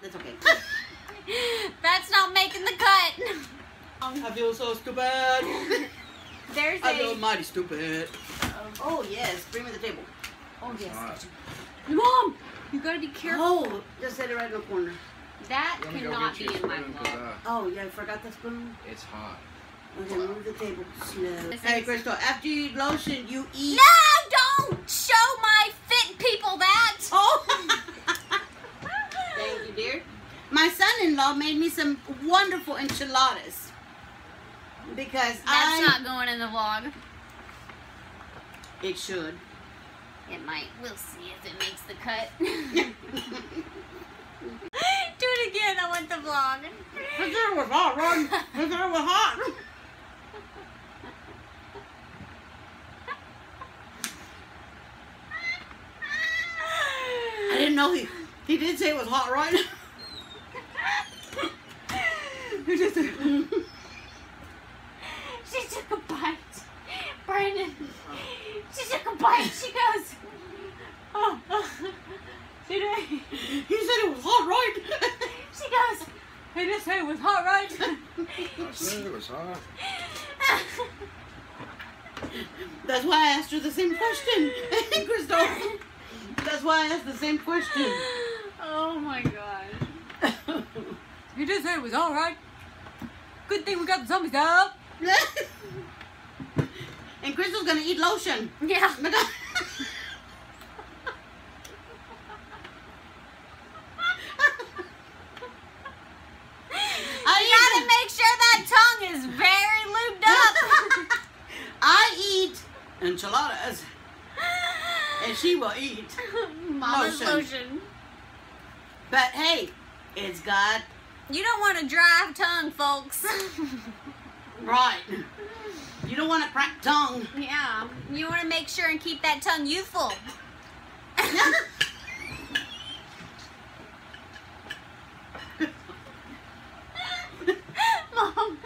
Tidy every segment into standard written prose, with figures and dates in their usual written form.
It's okay. That's not making the cut. I feel so stupid. There's I feel mighty stupid. Oh yes, bring me the table. Oh yes. Mom, you gotta be careful. Oh, just set it right in the corner. That cannot be in my vlog. Oh yeah, I forgot the spoon. It's hot. Okay, move the table slow. Hey, Crystal, after you eat lotion, you eat. No, don't show my fit people that. Oh. Thank you, dear. My son-in-law made me some wonderful enchiladas because That's not going in the vlog. It should. It might. We'll see if it makes the cut. Do it again. I want the vlog. His hair was hot, Ron. His hair was hot. I didn't know he did say it was hot, right? She took a bite. Brandon. She took a bite. She goes. Oh. She did. He said it was hot, right? She goes. I just said it was hot, right? I said it was hot. That's why I asked her the same question, Crystal. That's why I asked the same question. Oh my god. You just said it was alright. Good thing we got the zombies out. And Crystal's gonna eat lotion. Yeah. You gotta make sure that tongue is very lubed up. I eat enchiladas. And she will eat Mama's lotion. But hey, it's got... You don't want a dry tongue, folks. Right. You don't want a cracked tongue. Yeah. You want to make sure and keep that tongue youthful. Mom.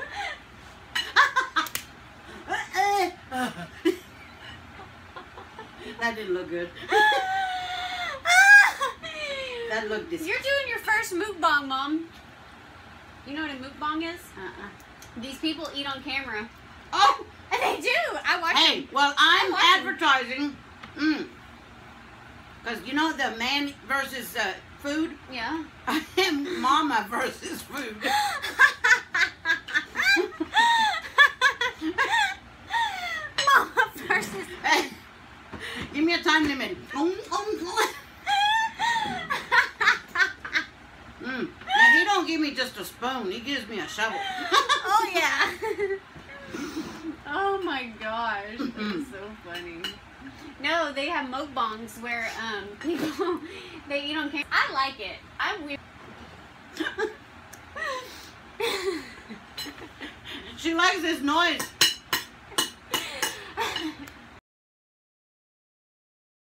That didn't look good. That looked disgusting. You're doing your first mukbang, Mom. You know what a mukbang is? These people eat on camera. Oh! And they do! I watch Hey, them. well, I'm I watch advertising. Because you know the man versus food? Yeah. I am mama versus food. Mama versus... Hey, give me a time limit. Now, he don't give me just a spoon. He gives me a shovel. Oh, yeah. Oh, my gosh. That's so funny. No, they have mukbangs where people, they eat on camera. I like it. I'm weird. She likes this noise.